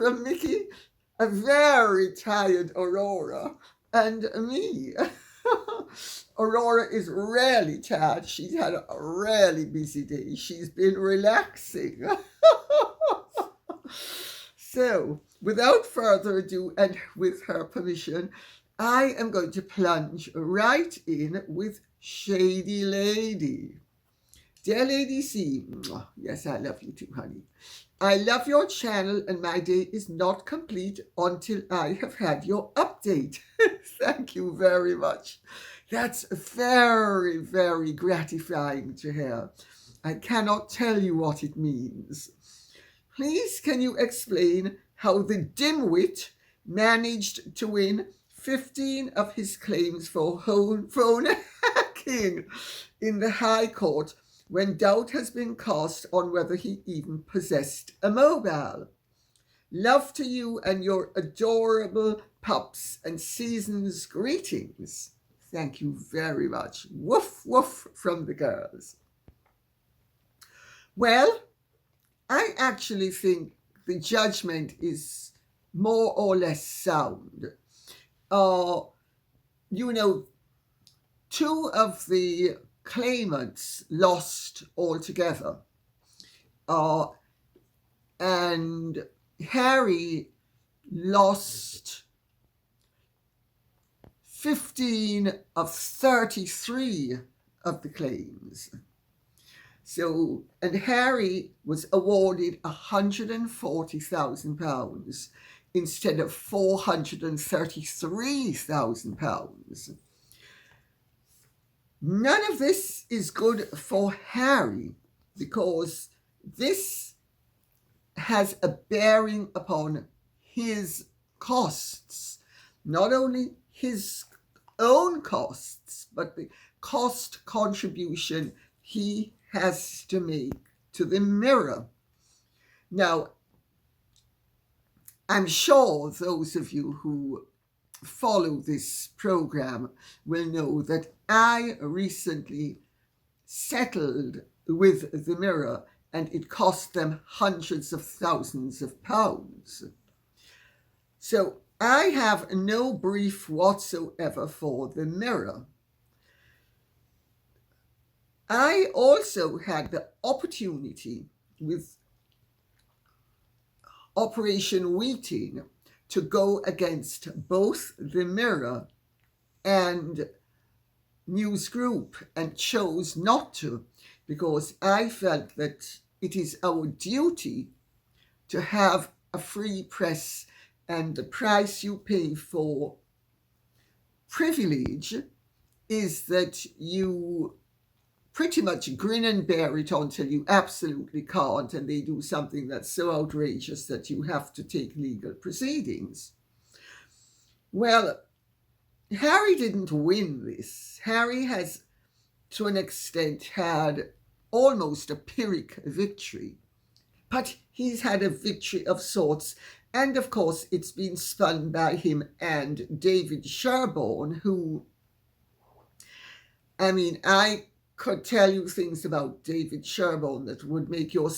from Mickey, a very tired Aurora, and me. Aurora is really tired. She's had a really busy day. She's been relaxing. So, without further ado, and with her permission, I am going to plunge right in with Shady Lady. Dear Lady C, yes, I love you too, honey. I love your channel, and my day is not complete until I have had your update. Thank you very much. That's very, very gratifying to hear. I cannot tell you what it means. Please, can you explain how the dimwit managed to win 15 of his claims for phone hacking in the High Court when doubt has been cast on whether he even possessed a mobile? Love to you and your adorable pups, and season's greetings. Thank you very much. Woof, woof from the girls. Well, I actually think the judgment is more or less sound. Two of the claimants lost altogether. And Harry lost 15 of 33 of the claims. So, and Harry was awarded £140,000 instead of £433,000. None of this is good for Harry, because this has a bearing upon his costs, not only his own costs, but the cost contribution he has to make to the Mirror. Now, I'm sure those of you who follow this program will know that I recently settled with the Mirror, and it cost them hundreds of thousands of pounds. So I have no brief whatsoever for the Mirror. I also had the opportunity with Operation Wheating to go against both the Mirror and News Group, and chose not to, because I felt that it is our duty to have a free press, and the price you pay for privilege is that you pretty much grin and bear it until you absolutely can't, and they do something that's so outrageous that you have to take legal proceedings. Well, Harry didn't win this. Harry has, to an extent, had almost a Pyrrhic victory, but he's had a victory of sorts, and of course it's been spun by him and David Sherborne, who, I could tell you things about David Sherborne that would make your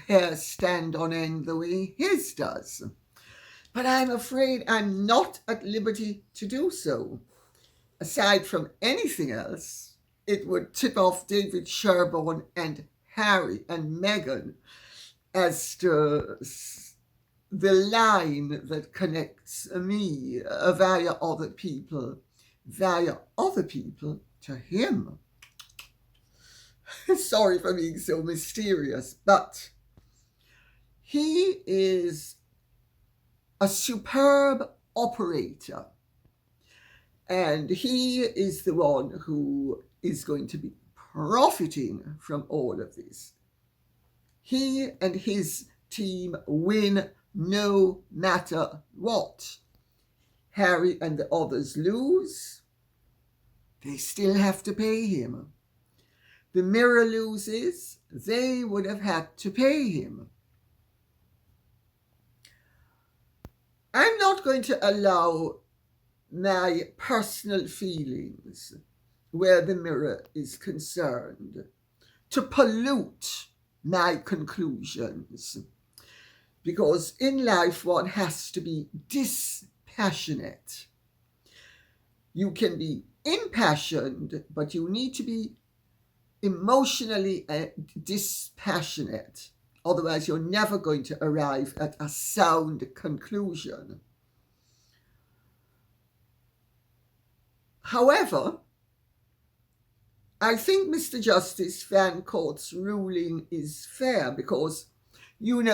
hair stand on end the way his does. But I'm afraid I'm not at liberty to do so. Aside from anything else, it would tip off David Sherborne and Harry and Meghan as to the line that connects me via other people to him. Sorry for being so mysterious, but he is a superb operator, and he is the one who is going to be profiting from all of this. He and his team win no matter what. Harry and the others lose, they still have to pay him. The Mirror loses, they would have had to pay him. I'm not going to allow my personal feelings where the Mirror is concerned to pollute my conclusions. because in life one has to be dispassionate. You can be impassioned, but you need to be emotionally dispassionate. Otherwise, you're never going to arrive at a sound conclusion. However, I think Mr. Justice Fancourt's ruling is fair because, in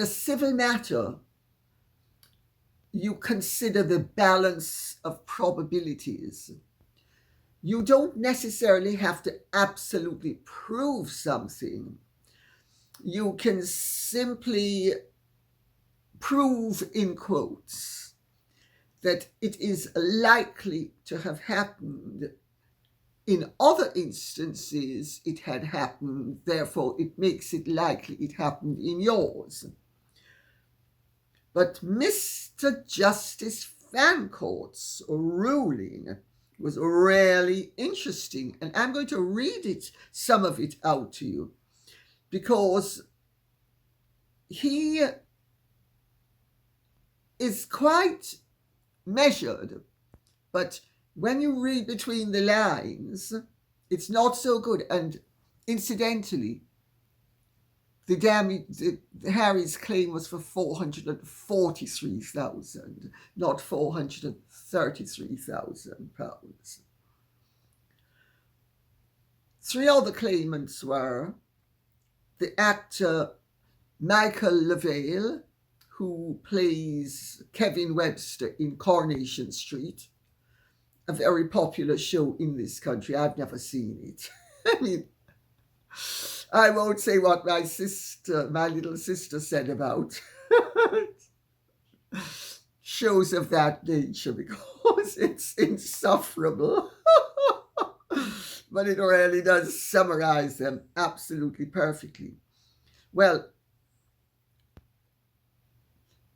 a civil matter, you consider the balance of probabilities. You don't necessarily have to absolutely prove something. You can simply prove, in quotes, that it is likely to have happened. In other instances, it had happened, therefore it makes it likely it happened in yours. But Mr. Justice Fancourt's ruling was really interesting, and I'm going to read some of it out to you, because he is quite measured, but when you read between the lines, it's not so good. And incidentally, Harry's claim was for 443,000, not 433,000 pounds. Three other claimants were the actor Michael LaVale, who plays Kevin Webster in Coronation Street, a very popular show in this country. I've never seen it. I mean, I won't say what my little sister said about shows of that nature because it's insufferable. But it really does summarize them absolutely perfectly. Well,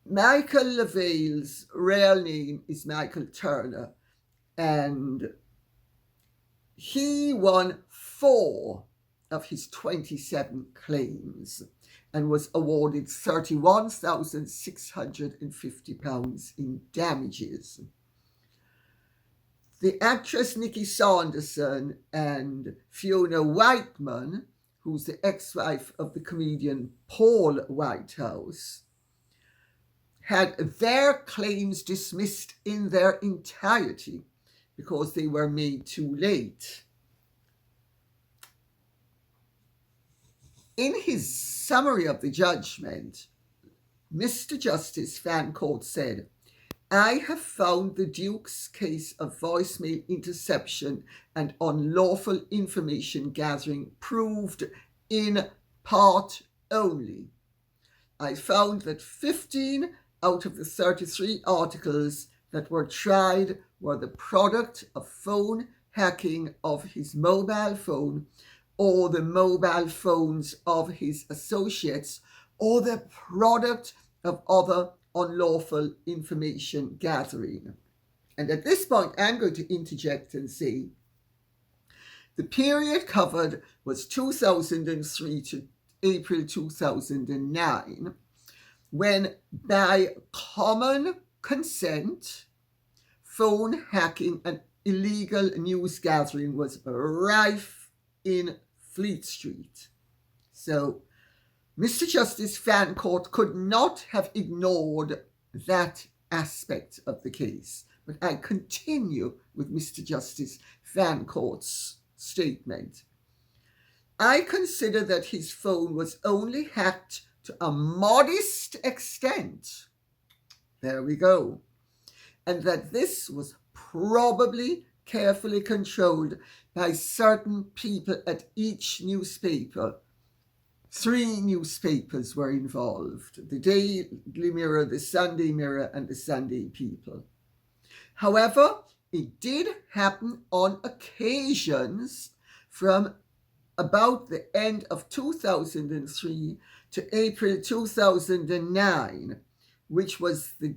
Michael LaVale's real name is Michael Turner, and he won 4 of his 27 claims and was awarded £31,650 in damages. The actress Nikki Saunderson and Fiona Whiteman, who's the ex-wife of the comedian Paul Whitehouse, had their claims dismissed in their entirety because they were made too late. In his summary of the judgment, Mr. Justice Fancourt said, "I have found the Duke's case of voicemail interception and unlawful information gathering proved in part only. I found that 15 out of the 33 articles that were tried were the product of phone hacking of his mobile phone or the mobile phones of his associates or the product of other unlawful information gathering." And at this point, I'm going to interject and say the period covered was 2003 to April 2009, when by common consent, phone hacking and illegal news gathering was rife in Fleet Street. So Mr. Justice Fancourt could not have ignored that aspect of the case. But I continue with Mr. Justice Fancourt's statement. "I consider that his phone was only hacked to a modest extent." There we go. "And that this was probably carefully controlled by certain people at each newspaper." 3 newspapers were involved: the Daily Mirror, the Sunday Mirror, and the Sunday People. However, it did happen on occasions from about the end of 2003 to April 2009, which was the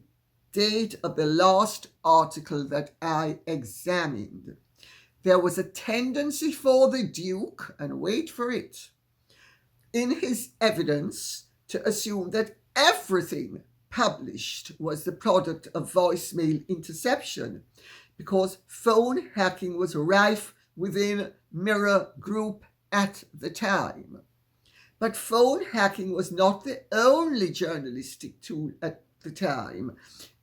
date of the last article that I examined. There was a tendency for the Duke, and wait for it, in his evidence to assume that everything published was the product of voicemail interception, because phone hacking was rife within Mirror Group at the time. But phone hacking was not the only journalistic tool at the time,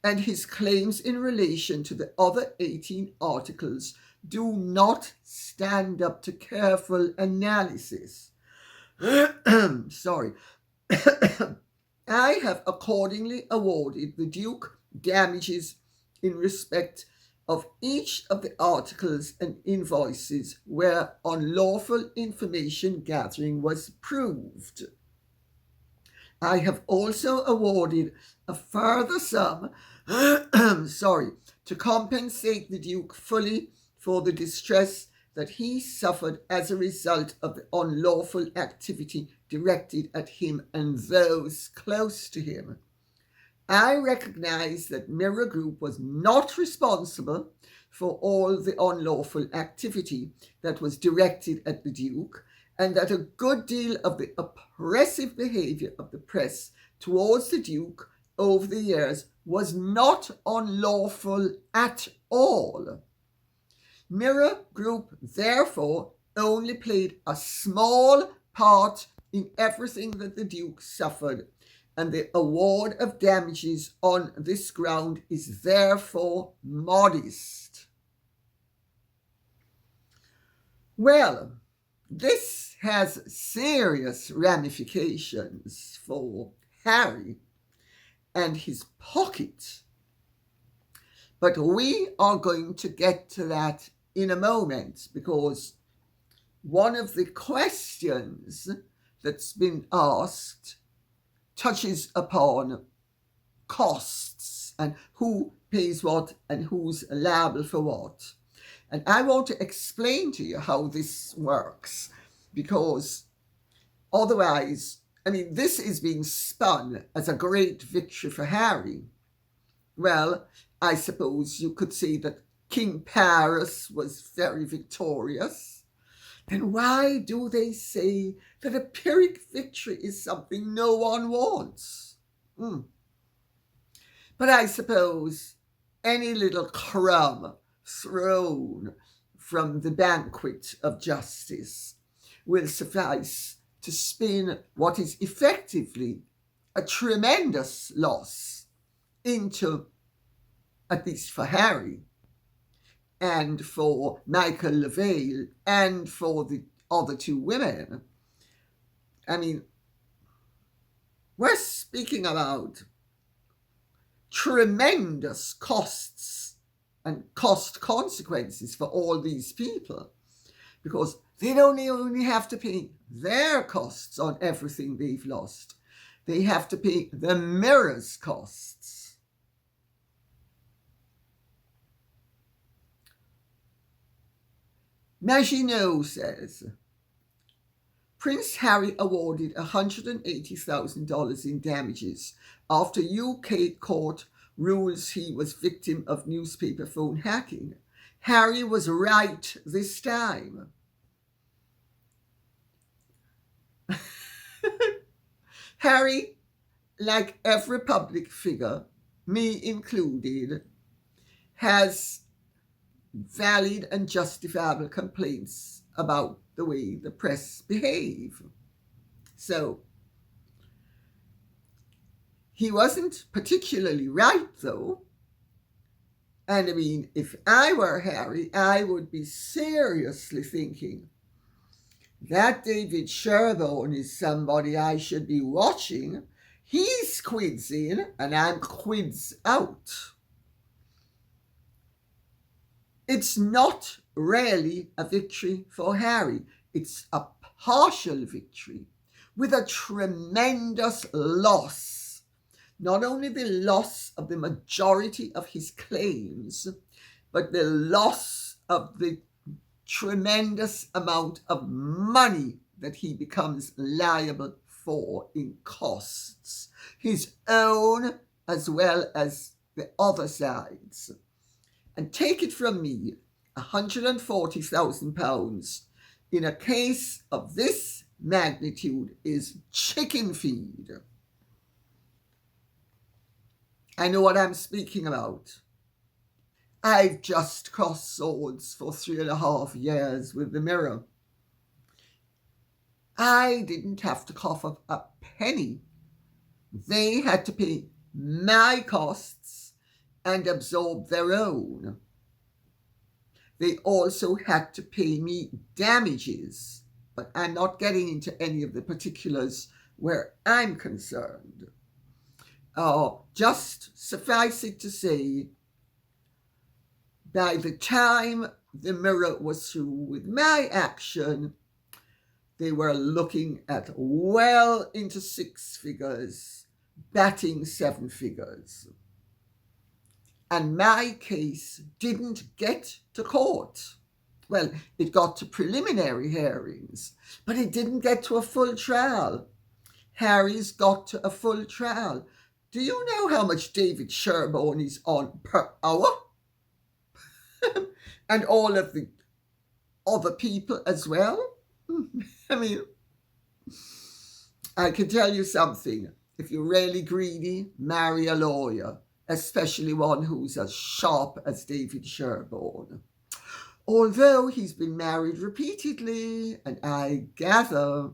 and his claims in relation to the other 18 articles do not stand up to careful analysis. Sorry. I have accordingly awarded the Duke damages in respect of each of the articles and invoices where unlawful information gathering was proved. I have also awarded a further sum to compensate the Duke fully for the distress that he suffered as a result of the unlawful activity directed at him and those close to him. I recognize that Mirror Group was not responsible for all the unlawful activity that was directed at the Duke, and that a good deal of the oppressive behavior of the press towards the Duke over the years was not unlawful at all. Mirror Group, therefore, only played a small part in everything that the Duke suffered, and the award of damages on this ground is therefore modest. Well, this has serious ramifications for Harry and his pocket. But we are going to get to that in a moment, because one of the questions that's been asked touches upon costs and who pays what and who's liable for what. And I want to explain to you how this works, because otherwise, this is being spun as a great victory for Harry. Well, I suppose you could say that King Paris was very victorious. Then why do they say that a Pyrrhic victory is something no one wants? But I suppose any little crumb thrown from the banquet of justice will suffice to spin what is effectively a tremendous loss into, at least for Harry, and for Michael LaVale, and for the other two women. We're speaking about tremendous costs and cost consequences for all these people, because they don't only have to pay their costs on everything they've lost, they have to pay the Mirror's costs. Maginot says, Prince Harry awarded $180,000 in damages after UK court rules he was victim of newspaper phone hacking. Harry was right this time. Harry, like every public figure, me included, has valid and justifiable complaints about the way the press behave. So, he wasn't particularly right, though. And if I were Harry, I would be seriously thinking that David Sherborne is somebody I should be watching. He's quids in and I'm quids out. It's not really a victory for Harry. It's a partial victory with a tremendous loss. Not only the loss of the majority of his claims, but the loss of the tremendous amount of money that he becomes liable for in costs, his own as well as the other side's. And take it from me, £140,000 in a case of this magnitude is chicken feed. I know what I'm speaking about. I've just crossed swords for 3.5 years with the Mirror. I didn't have to cough up a penny. They had to pay my costs and absorb their own. They also had to pay me damages, but I'm not getting into any of the particulars where I'm concerned. Just suffice it to say, by the time the Mirror was through with my action, they were looking at well into 6 figures, batting 7 figures. And my case didn't get to court. Well, it got to preliminary hearings, but it didn't get to a full trial. Harry's got to a full trial. Do you know how much David Sherborne is on per hour? And all of the other people as well? I mean, I can tell you something. If you're really greedy, marry a lawyer, especially one who's as sharp as David Sherborne. Although he's been married repeatedly, and I gather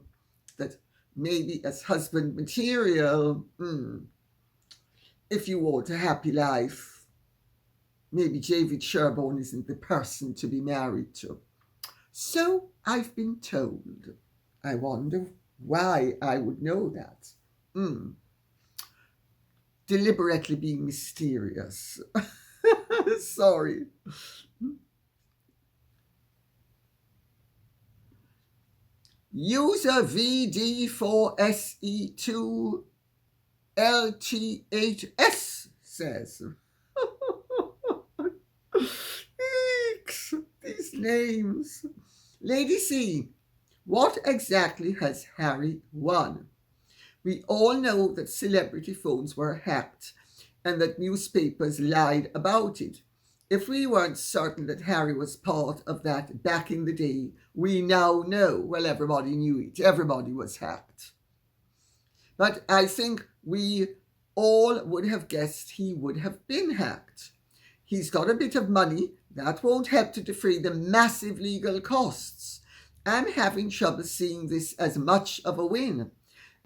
that maybe as husband material, if you want a happy life, maybe David Sherborne isn't the person to be married to. So I've been told. I wonder why I would know that. Deliberately being mysterious. Sorry. User VD4SE2LT8S says. Eeks, these names. Lady C, what exactly has Harry won? We all know that celebrity phones were hacked and that newspapers lied about it. If we weren't certain that Harry was part of that back in the day, we now know. Well, everybody knew it. Everybody was hacked. But I think we all would have guessed he would have been hacked. He's got a bit of money. That won't help to defray the massive legal costs. I'm having trouble seeing this as much of a win.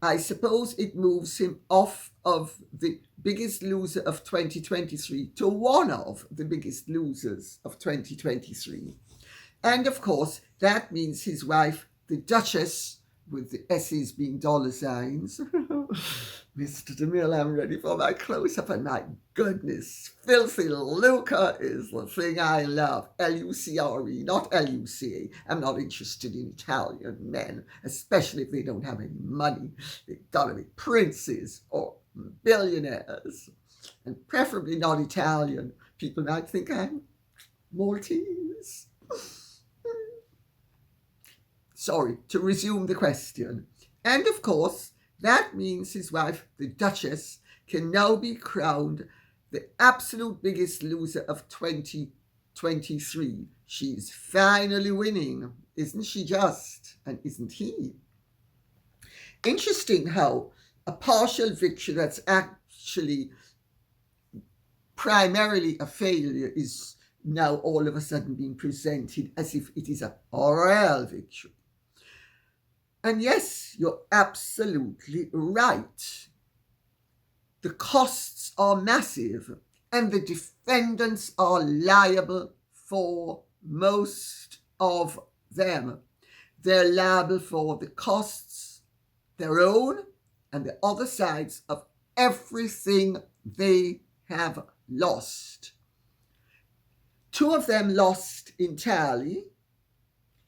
I suppose it moves him off of the biggest loser of 2023 to one of the biggest losers of 2023. And of course, that means his wife, the Duchess, with the S's being dollar signs. Mr. DeMille, I'm ready for my close-up, and my goodness, filthy lucre is the thing I love. L-U-C-R-E, not L-U-C-A. I'm not interested in Italian men, especially if they don't have any money. They've got to be princes or billionaires, and preferably not Italian. People might think I'm Maltese. Sorry, to resume the question. And of course, that means his wife, the Duchess, can now be crowned the absolute biggest loser of 2023. She's finally winning. Isn't she just? And isn't he? Interesting how a partial victory that's actually primarily a failure is now all of a sudden being presented as if it is a royal victory. And yes, you're absolutely right. The costs are massive, and the defendants are liable for most of them. They're liable for the costs, their own and the other sides, of everything they have lost. 2 of them lost entirely.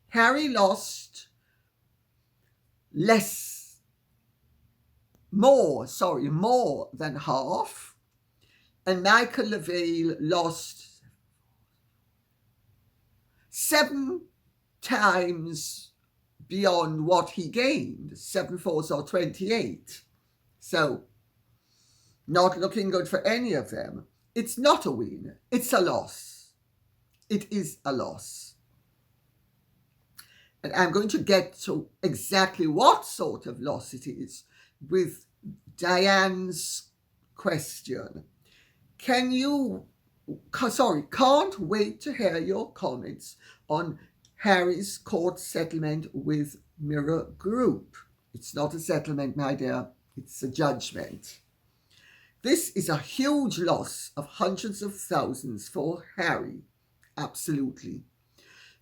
Harry lost more than half, and Michael LaVale lost 7 times beyond what he gained. 7 fours or 28. So, not looking good for any of them. It's not a win. It's a loss. It is a loss. And I'm going to get to exactly what sort of loss it is with Diane's question. can't wait to hear your comments on Harry's court settlement with Mirror Group. It's not a settlement, my dear, it's a judgment. This is a huge loss of hundreds of thousands for Harry. Absolutely.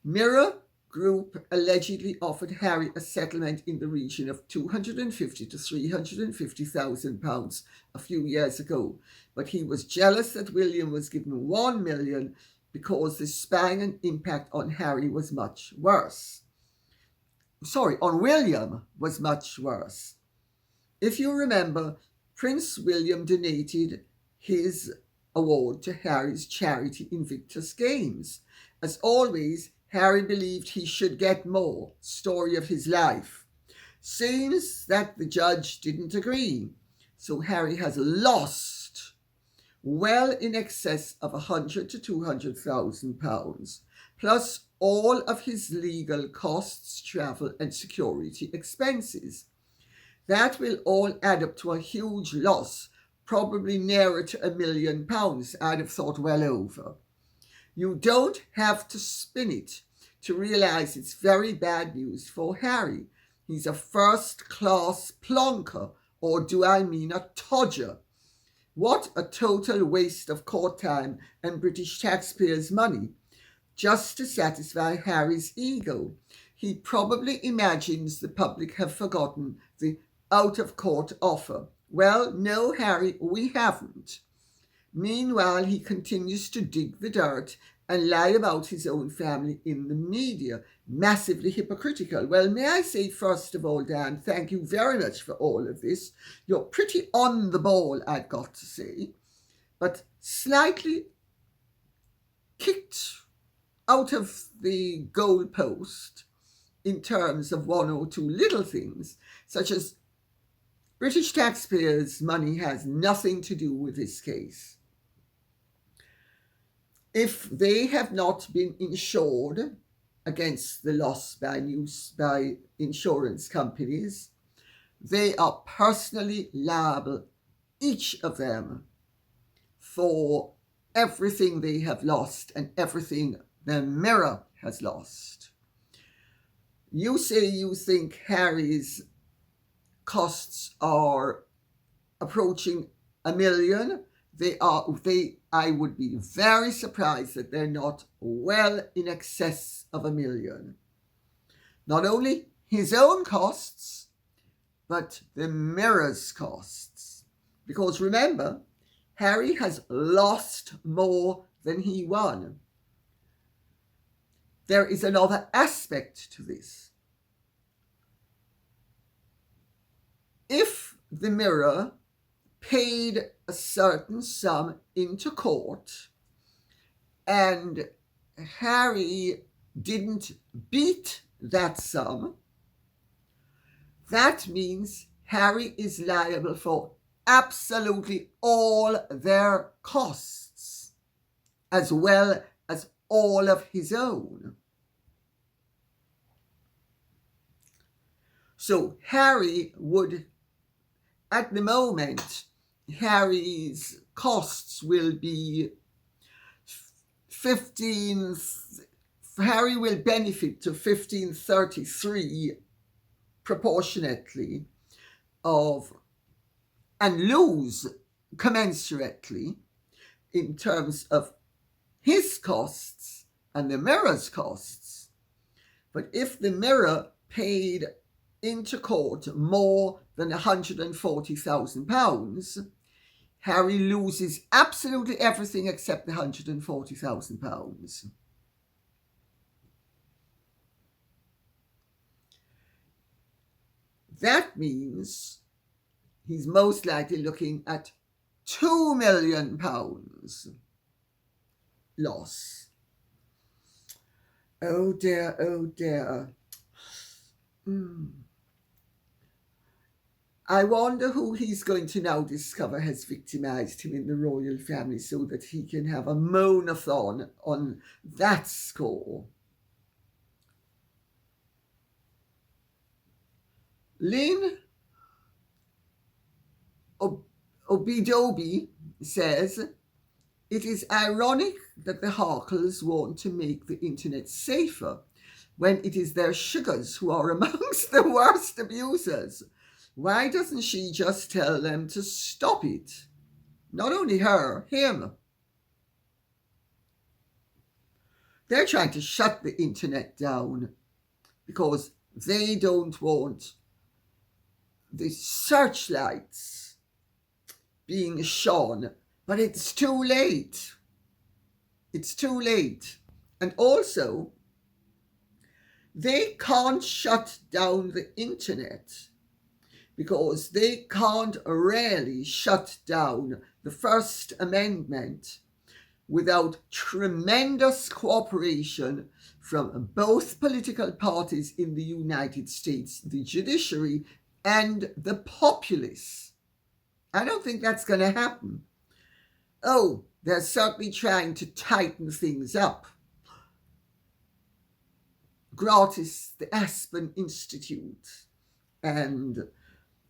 Mirror Group allegedly offered Harry a settlement in the region of £250,000 to £350,000 a few years ago, but he was jealous that William was given £1 million because the spang and impact on Harry was much worse. On William was much worse. If you remember, Prince William donated his award to Harry's charity Invictus Games. As always, Harry believed he should get more. Story of his life. Seems that the judge didn't agree, so Harry has lost well in excess of £100,000 to £200,000, plus all of his legal costs, travel and security expenses. That will all add up to a huge loss, probably nearer to £1 million, I'd have thought well over. You don't have to spin it to realize it's very bad news for Harry. He's a first-class plonker, or do I mean a todger? What a total waste of court time and British taxpayers' money, just to satisfy Harry's ego. He probably imagines the public have forgotten the out-of-court offer. Well, no, Harry, we haven't. Meanwhile, he continues to dig the dirt and lie about his own family in the media. Massively hypocritical. Well, may I say, first of all, Dan, thank you very much for all of this. You're pretty on the ball, I've got to say, but slightly kicked out of the goalpost in terms of one or two little things, such as British taxpayers' money has nothing to do with this case. If they have not been insured against the loss by insurance companies, they are personally liable, each of them, for everything they have lost and everything the Mirror has lost. You say you think Harry's costs are approaching £1 million. I would be very surprised that they're not well in excess of £1 million. Not only his own costs, but the Mirror's costs. Because remember, Harry has lost more than he won. There is another aspect to this. If the Mirror paid a certain sum into court and Harry didn't beat that sum, that means Harry is liable for absolutely all their costs, as well as all of his own. So Harry would, at the moment, Harry's costs will be Harry will benefit to 1533 proportionately and lose commensurately in terms of his costs and the Mirror's costs. But if the Mirror paid into court more than £140,000, Harry loses absolutely everything except the £140,000. That means he's most likely looking at £2 million loss. Oh dear, oh dear. I wonder who he's going to now discover has victimized him in the royal family so that he can have a moan-a-thon on that score. Lynn Obidobi says, It is ironic that the Harkles want to make the internet safer when it is their sugars who are amongst the worst abusers. Why doesn't she just tell them to stop it? Not only her, him. They're trying to shut the internet down because they don't want the searchlights being shone. But it's too late. It's too late. And also, they can't shut down the internet because they can't really shut down the First Amendment without tremendous cooperation from both political parties in the United States, the judiciary and the populace. I don't think that's going to happen. Oh, they're certainly trying to tighten things up. Gratis, the Aspen Institute, and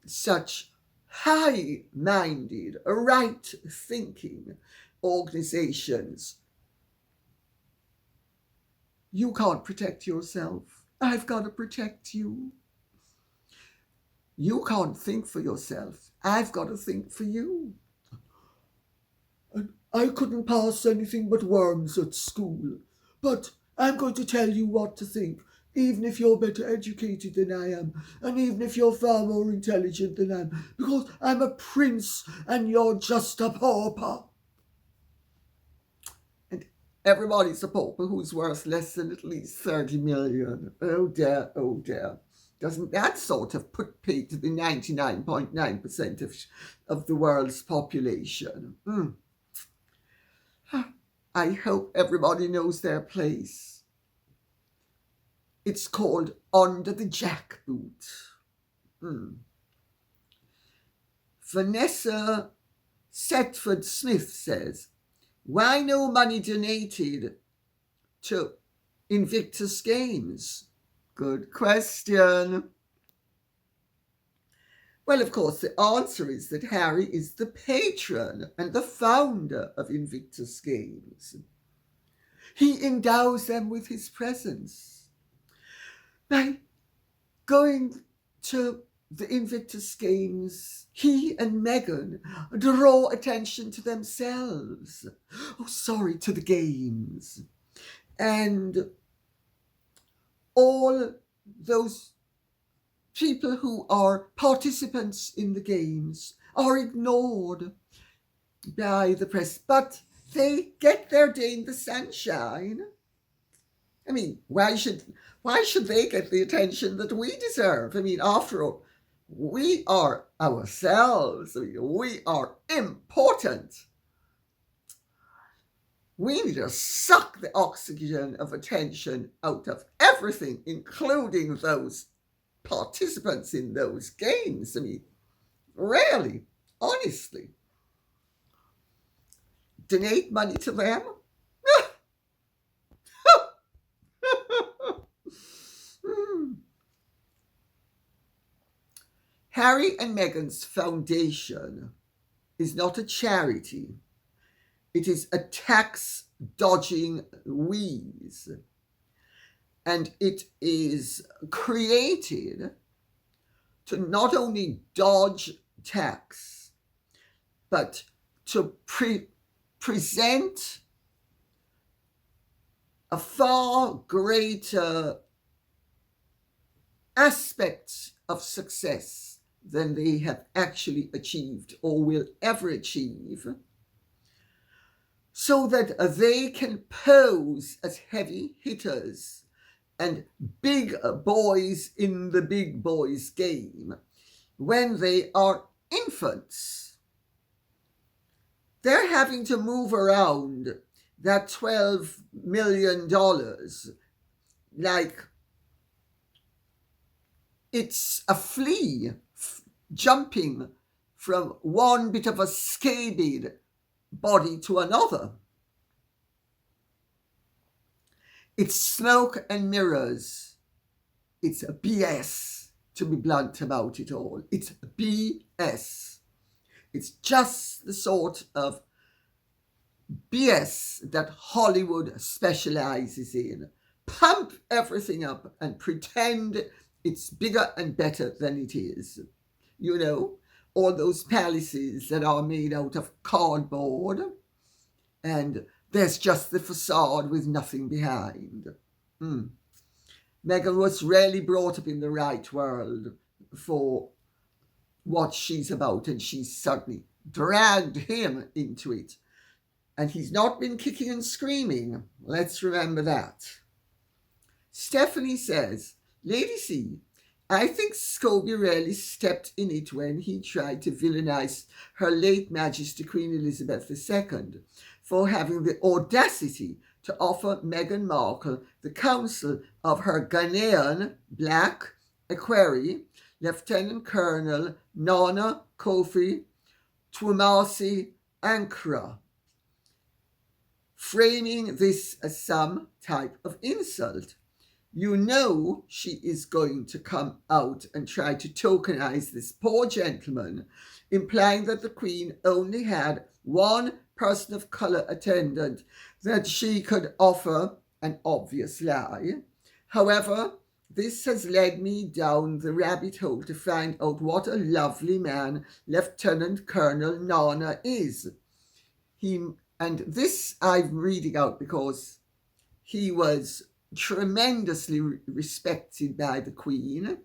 such high-minded, right-thinking organizations. You can't protect yourself. I've got to protect you. You can't think for yourself. I've got to think for you. I couldn't pass anything but worms at school, but I'm going to tell you what to think, even if you're better educated than I am, and even if you're far more intelligent than I am, because I'm a prince and you're just a pauper. And everybody's a pauper who's worth less than at least 30 million. Oh dear, oh dear. Doesn't that sort of put pay to the 99.9% of the world's population? I hope everybody knows their place. It's called Under the Jackboot. Vanessa Setford Smith says, why no money donated to Invictus Games? Good question. Well, of course, the answer is that Harry is the patron and the founder of Invictus Games. He endows them with his presence. By going to the Invictus Games, he and Meghan draw attention to themselves. To the games. And all those people who are participants in the games are ignored by the press, but they get their day in the sunshine. I mean, why should they get the attention that we deserve? I mean, after all, we are ourselves. I mean, we are important. We need to suck the oxygen of attention out of everything, including those participants in those games. I mean, really, honestly. Donate money to them? Harry and Meghan's foundation is not a charity. It is a tax-dodging wheeze. And it is created to not only dodge tax, but to present a far greater aspect of success than they have actually achieved or will ever achieve, so that they can pose as heavy hitters and big boys in the big boys game when they are infants. They're having to move around that $12 million like it's a flea jumping from one bit of a scabied body to another. It's smoke and mirrors. It's a BS, to be blunt about it all. It's BS. It's just the sort of BS that Hollywood specializes in. Pump everything up and pretend it's bigger and better than it is. You know, all those palaces that are made out of cardboard, and there's just the facade with nothing behind. Meghan was really brought up in the right world for what she's about, and she's certainly dragged him into it. And he's not been kicking and screaming. Let's remember that. Stephanie says, Lady C, I think Scobie really stepped in it when he tried to villainize her late Majesty Queen Elizabeth II for having the audacity to offer Meghan Markle the counsel of her Ghanaian black equerry, Lieutenant Colonel Nana Kofi Twumasi Ankara, framing this as some type of insult. You know she is going to come out and try to tokenize this poor gentleman, implying that the Queen only had one person of colour attendant that she could offer, an obvious lie. However, this has led me down the rabbit hole to find out what a lovely man Lieutenant Colonel Nana is. And this I'm reading out because he was tremendously respected by the Queen.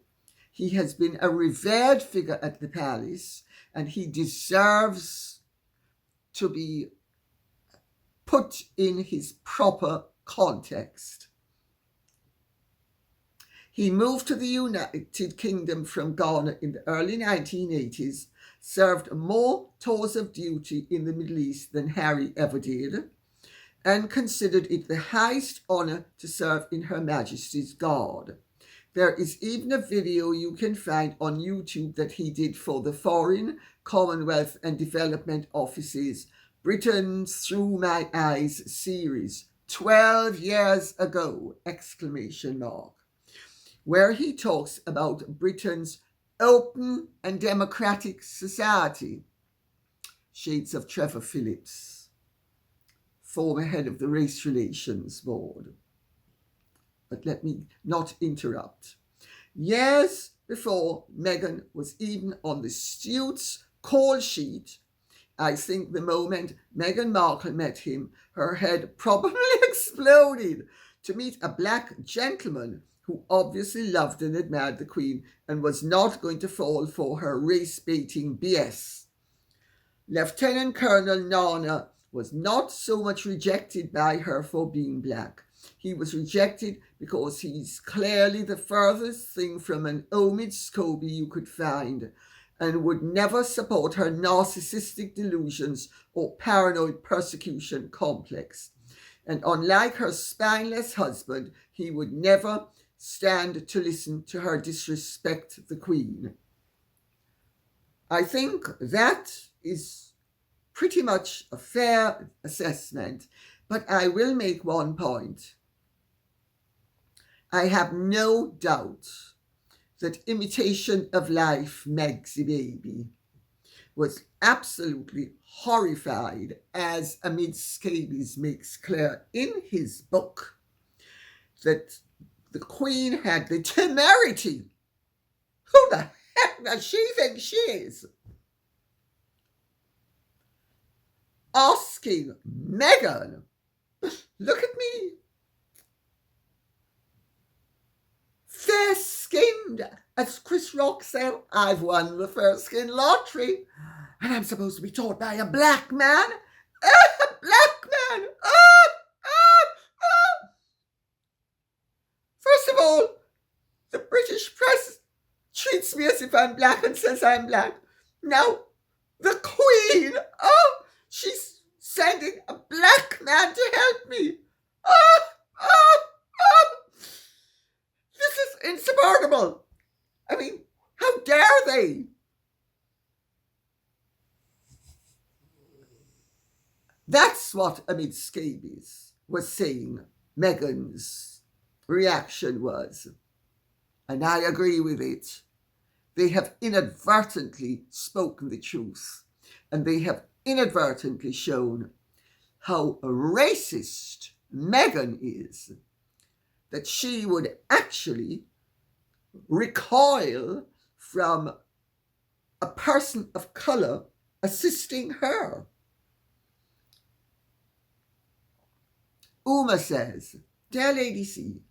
He has been a revered figure at the palace, and he deserves to be put in his proper context. He moved to the United Kingdom from Ghana in the early 1980s, served more tours of duty in the Middle East than Harry ever did, and considered it the highest honour to serve in Her Majesty's Guard. There is even a video you can find on YouTube that he did for the Foreign, Commonwealth and Development Office's Britain's Through My Eyes series, 12 years ago, ! Where he talks about Britain's open and democratic society. Shades of Trevor Phillips, former head of the Race Relations Board. But let me not interrupt. Years before Meghan was even on the steward's call sheet, I think the moment Meghan Markle met him, her head probably exploded to meet a black gentleman who obviously loved and admired the Queen and was not going to fall for her race-baiting BS. Lieutenant Colonel Nana was not so much rejected by her for being black. He was rejected because he's clearly the furthest thing from an Omid Scobie you could find, and would never support her narcissistic delusions or paranoid persecution complex. And unlike her spineless husband, he would never stand to listen to her disrespect the Queen. I think that is pretty much a fair assessment, but I will make one point. I have no doubt that Imitation of Life Megsy Baby was absolutely horrified, as Amid Scabies makes clear in his book, that the Queen had the temerity. Who the heck does she think she is? Asking Meghan, look at me, fair-skinned, as Chris Rock said, I've won the fair-skin lottery, and I'm supposed to be taught by a black man? A black man! First of all, the British press treats me as if I'm black and says I'm black. Now, the Queen, she's sending a black man to help me. This is insupportable. I mean, how dare they? That's what Amid Scabies was saying Meghan's reaction was. And I agree with it. They have inadvertently spoken the truth, and they have inadvertently shown how racist Meghan is, that she would actually recoil from a person of colour assisting her. Uma says, "Dear Lady C,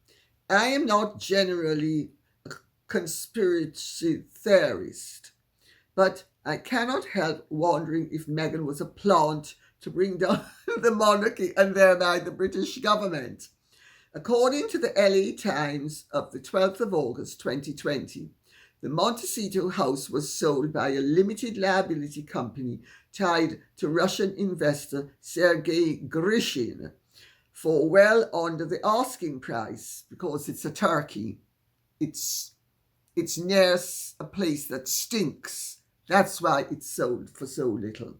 I am not generally a conspiracy theorist, but I cannot help wondering if Meghan was a plant to bring down the monarchy and thereby the British government. According to the LA Times of the 12th of August 2020, the Montecito house was sold by a limited liability company tied to Russian investor Sergei Grishin for well under the asking price because it's a Turkey. It's near a place that stinks. That's why it's sold for so little.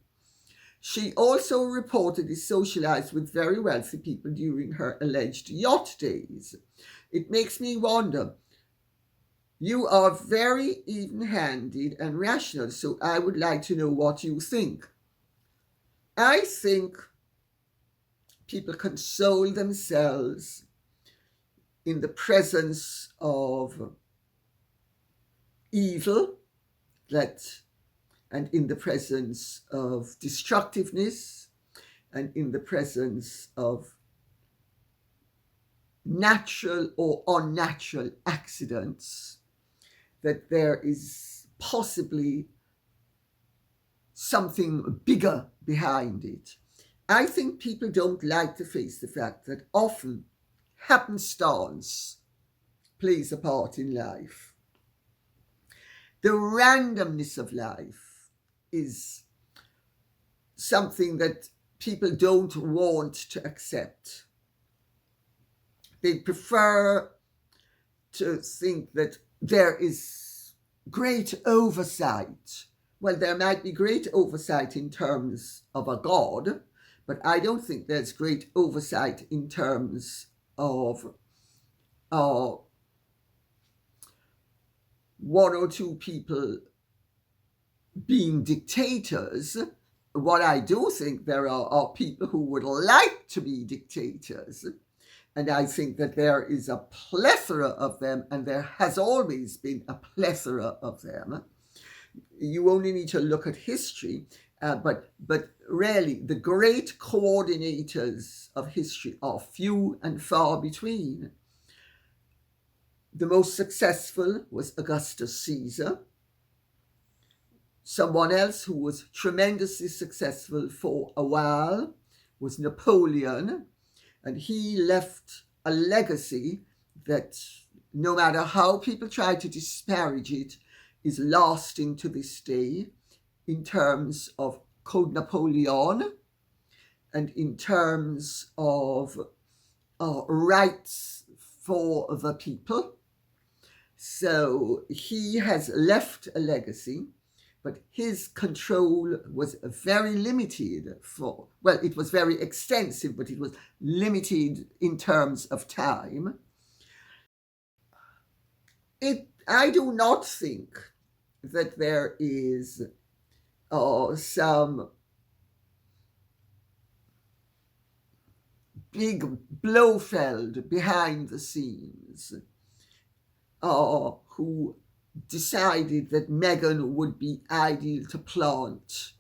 She also reportedly socialized with very wealthy people during her alleged yacht days. It makes me wonder. You are very even-handed and rational, so I would like to know what you think." I think people console themselves in the presence of evil, and in the presence of destructiveness, and in the presence of natural or unnatural accidents, that there is possibly something bigger behind it. I think people don't like to face the fact that often happenstance plays a part in life. The randomness of life is something that people don't want to accept. They prefer to think that there is great oversight. Well, there might be great oversight in terms of a God, but I don't think there's great oversight in terms of one or two people being dictators. What I do think there are people who would like to be dictators. And I think that there is a plethora of them, and there has always been a plethora of them. You only need to look at history, but really the great coordinators of history are few and far between. The most successful was Augustus Caesar. Someone else who was tremendously successful for a while was Napoleon. And he left a legacy that, no matter how people try to disparage it, is lasting to this day in terms of Code Napoleon and in terms of rights for the people. So he has left a legacy, but his control was very limited it was very extensive, but it was limited in terms of time. I do not think that there is some big Blofeld behind the scenes who decided that Meghan would be ideal to plant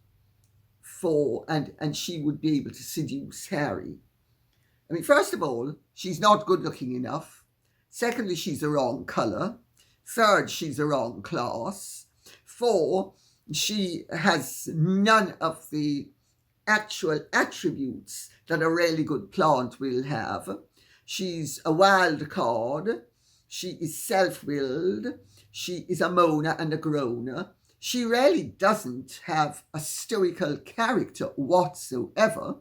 for, and she would be able to seduce Harry. I mean, first of all, she's not good looking enough. Secondly, she's the wrong colour. Third, she's the wrong class. 4, she has none of the actual attributes that a really good plant will have. She's a wild card. She is self-willed. She is a moaner and a groaner. She really doesn't have a stoical character whatsoever.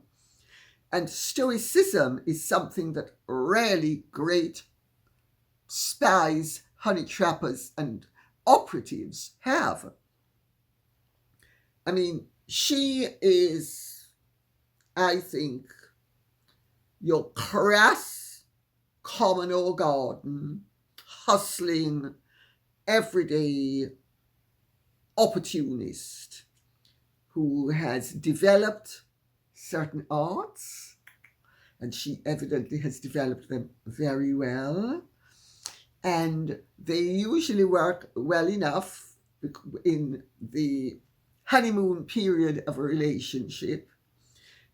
And stoicism is something that really great spies, honey trappers, and operatives have. I mean, she is, I think, your crass, common or garden, hustling, everyday opportunist who has developed certain arts, and she evidently has developed them very well. And they usually work well enough in the honeymoon period of a relationship,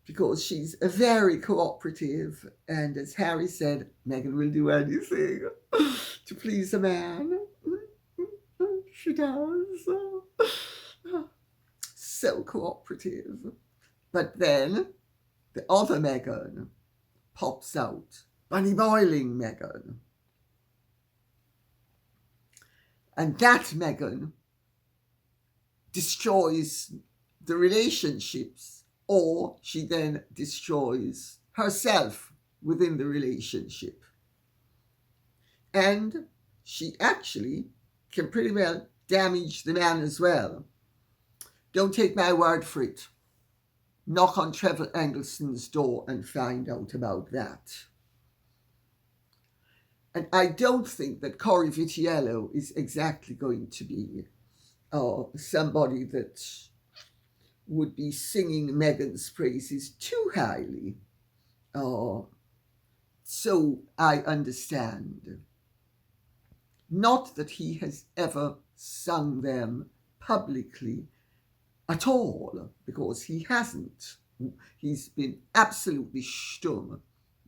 because she's very cooperative, and as Harry said, Meghan will do anything to please a man. She does. So cooperative. But then the other Meghan pops out, Bunny Boiling Meghan. And that Meghan destroys the relationships, or she then destroys herself within the relationship. And she actually can pretty well damage the man as well. Don't take my word for it. Knock on Trevor Eggleston's door and find out about that. And I don't think that Corey Vitiello is exactly going to be somebody that would be singing Meghan's praises too highly. So I understand. Not that he has ever sung them publicly at all, because he hasn't. He's been absolutely stum,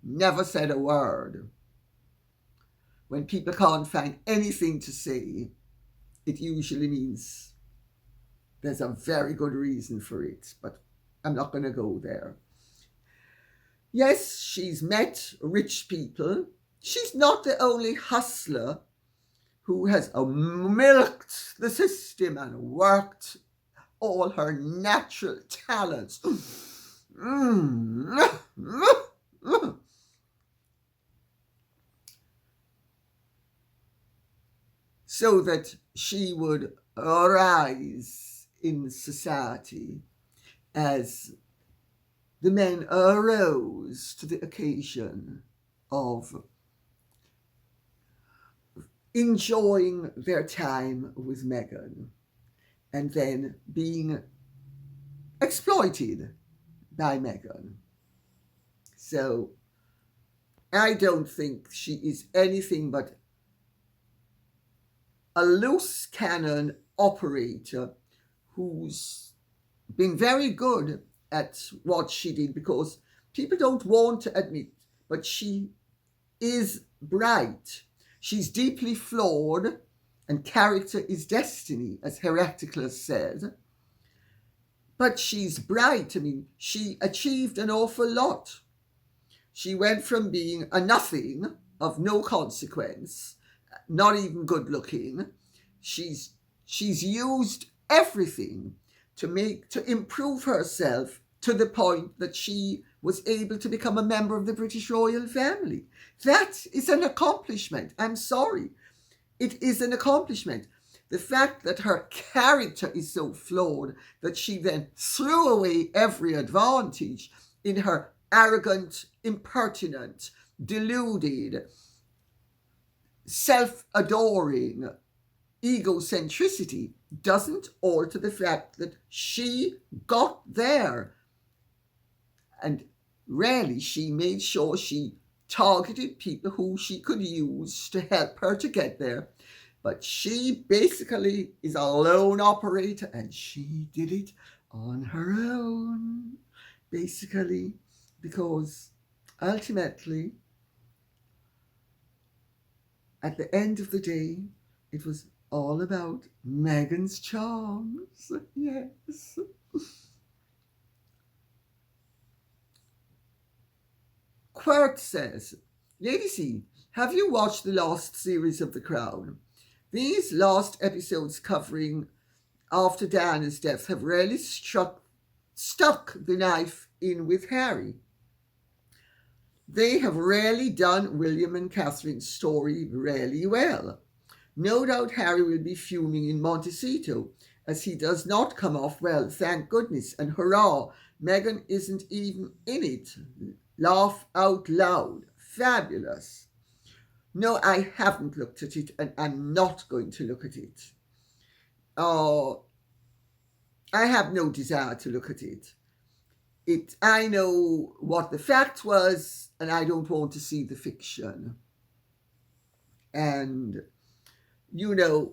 never said a word. When people can't find anything to say, it usually means there's a very good reason for it, but I'm not going to go there. Yes, she's met rich people. She's not the only hustler who has milked the system and worked all her natural talents so that she would arise in society as the men arose to the occasion of enjoying their time with Meghan and then being exploited by Meghan. So I don't think she is anything but a loose cannon operator who's been very good at what she did, because people don't want to admit, but she is bright. She's deeply flawed, and character is destiny, as Heraclitus said. But she's bright. I mean, she achieved an awful lot. She went from being a nothing of no consequence, not even good looking. She's used everything to improve herself to the point that she was able to become a member of the British royal family. That is an accomplishment. I'm sorry. It is an accomplishment. The fact that her character is so flawed that she then threw away every advantage in her arrogant, impertinent, deluded, self-adoring egocentricity doesn't alter the fact that she got there. And really, she made sure she targeted people who she could use to help her to get there. But she basically is a lone operator, and she did it on her own, basically, because ultimately, at the end of the day, it was all about Meghan's charms. Yes. Quirt says, Lady C, have you watched the last series of The Crown? These last episodes covering after Diana's death have really stuck the knife in with Harry. They have really done William and Catherine's story really well. No doubt Harry will be fuming in Montecito, as he does not come off well, thank goodness, and hurrah, Meghan isn't even in it. Laugh out loud. Fabulous. No, I haven't looked at it, and I'm not going to look at it. I have no desire to look at it. I know what the fact was, and I don't want to see the fiction. And, you know,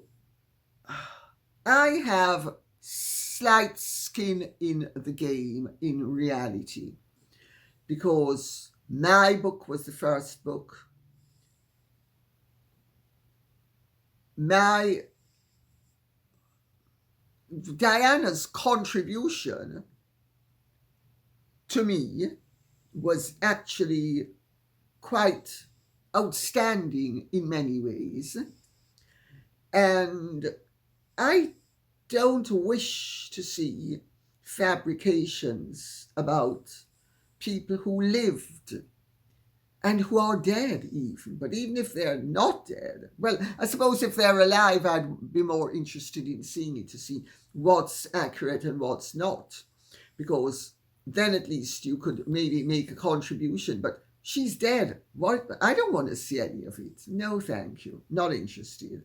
I have slight skin in the game in reality because my book was the first book. Diana's contribution to me was actually quite outstanding in many ways. And I don't wish to see fabrications about people who lived and who are dead even. But even if they're not dead, well, I suppose if they're alive, I'd be more interested in seeing it to see what's accurate and what's not. Because then at least you could maybe make a contribution. But she's dead. What? I don't want to see any of it. No, thank you. Not interested.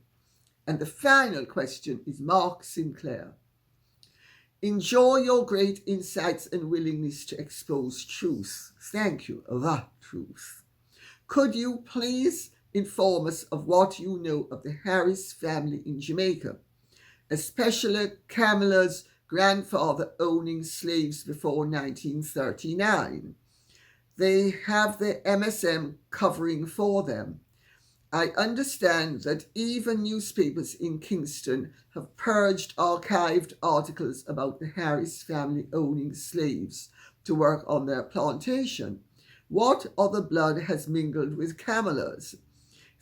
And the final question is Mark Sinclair. Enjoy your great insights and willingness to expose truth. Thank you, the truth. Could you please inform us of what you know of the Harris family in Jamaica, especially Kamala's grandfather owning slaves before 1939? They have the MSM covering for them. I understand that even newspapers in Kingston have purged archived articles about the Harris family owning slaves to work on their plantation. What other blood has mingled with Kamala's?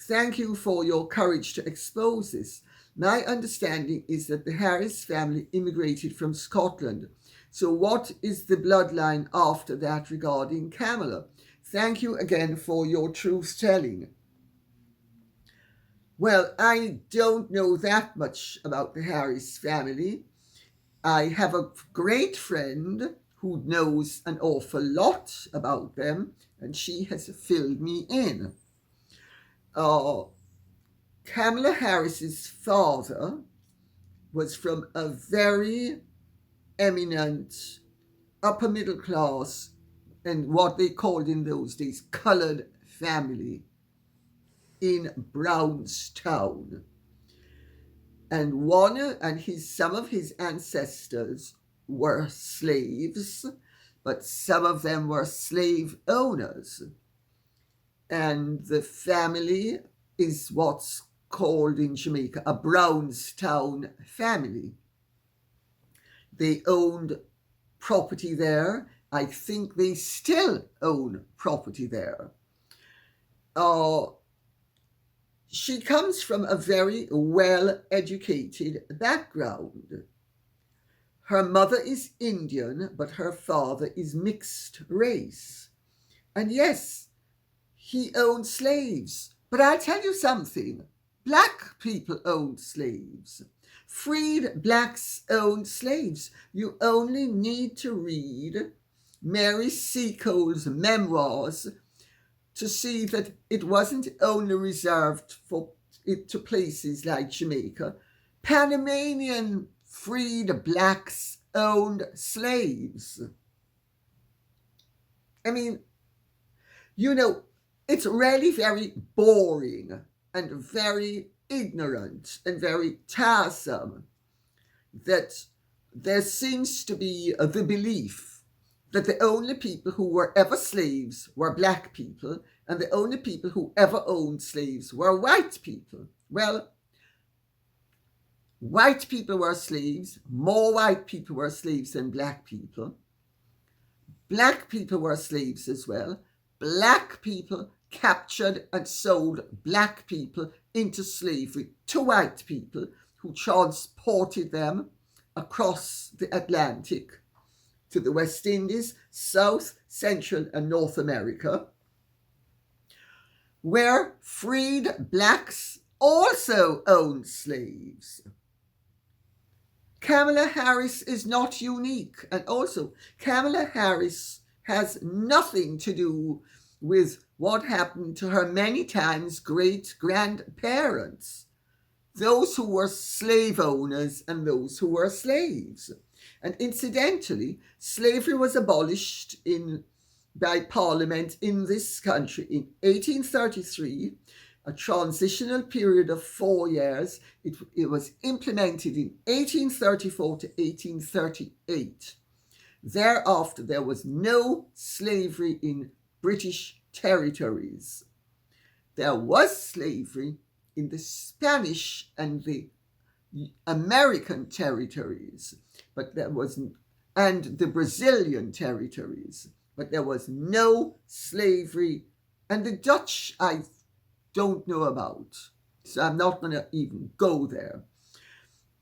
Thank you for your courage to expose this. My understanding is that the Harris family immigrated from Scotland. So what is the bloodline after that regarding Kamala? Thank you again for your truth-telling. Well, I don't know that much about the Harris family. I have a great friend who knows an awful lot about them, and she has filled me in. Kamala Harris's father was from a very eminent upper middle class and what they called in those days colored family in Brownstown. And some of his ancestors were slaves, but some of them were slave owners. And the family is what's called in Jamaica a Brownstown family. They owned property there. I think they still own property there. She comes from a very well-educated background. Her mother is Indian, but her father is mixed race. And yes, he owned slaves. But I'll tell you something. Black people owned slaves. Freed blacks owned slaves. You only need to read Mary Seacole's memoirs to see that it wasn't only reserved to places like Jamaica. Panamanian freed blacks owned slaves. I mean, it's really very boring and very ignorant and very tiresome that there seems to be the belief that the only people who were ever slaves were black people, and the only people who ever owned slaves were white people. Well, white people were slaves. More white people were slaves than black people. Black people were slaves as well. Black people captured and sold black people into slavery to white people who transported them across the Atlantic to the West Indies, South, Central, and North America, where freed blacks also owned slaves. Kamala Harris is not unique, and also Kamala Harris has nothing to do with what happened to her many times great-grandparents, those who were slave owners and those who were slaves. And incidentally, slavery was abolished by Parliament in this country in 1833, a transitional period of 4 years. It was implemented in 1834 to 1838. Thereafter, there was no slavery in British territories. There was slavery in the Spanish and the American territories, and the Brazilian territories, but there was no slavery. And the Dutch I don't know about, so I'm not going to even go there.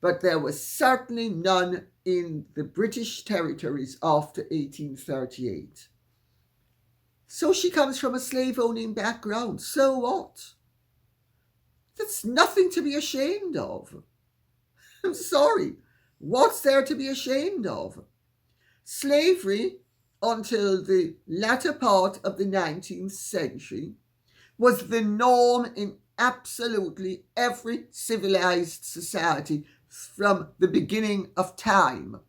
But there was certainly none in the British territories after 1838. So she comes from a slave-owning background. So what? That's nothing to be ashamed of. I'm sorry. What's there to be ashamed of? Slavery, until the latter part of the 19th century, was the norm in absolutely every civilized society from the beginning of time.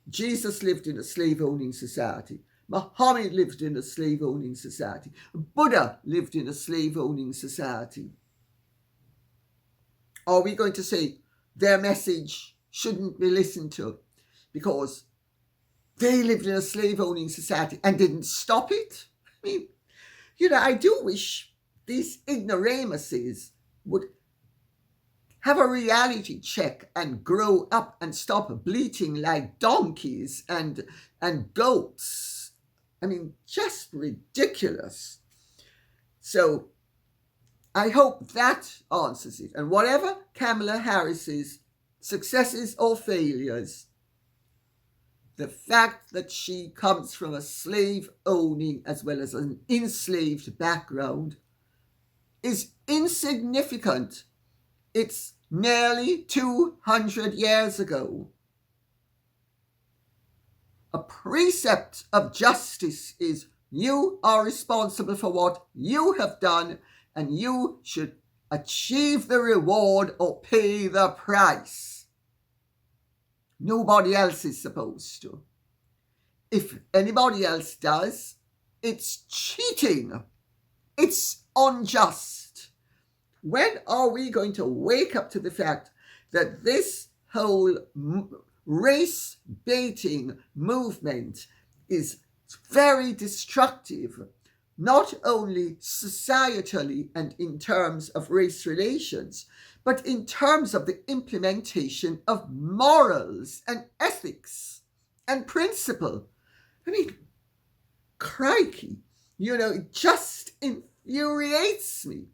Jesus lived in a slave-owning society. Muhammad lived in a slave-owning society. Buddha lived in a slave-owning society. Are we going to say their message shouldn't be listened to because they lived in a slave-owning society and didn't stop it? I mean, I do wish these ignoramuses would have a reality check and grow up and stop bleating like donkeys and goats. I mean, just ridiculous. So I hope that answers it. And whatever Kamala Harris's successes or failures, the fact that she comes from a slave-owning as well as an enslaved background is insignificant. It's nearly 200 years ago. A precept of justice is you are responsible for what you have done, and you should achieve the reward or pay the price. Nobody else is supposed to. If anybody else does, it's cheating. It's unjust. When are we going to wake up to the fact that this whole race baiting movement is very destructive, not only societally and in terms of race relations, but in terms of the implementation of morals and ethics and principle? I mean, crikey, it just infuriates me.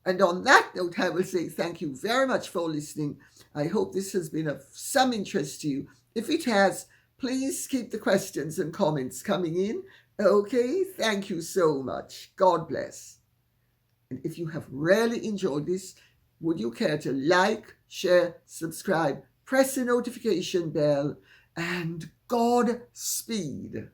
And on that note, I will say thank you very much for listening. I hope this has been of some interest to you. If it has, please keep the questions and comments coming in. Okay, thank you so much. God bless. And if you have really enjoyed this, would you care to like, share, subscribe, press the notification bell, and Godspeed.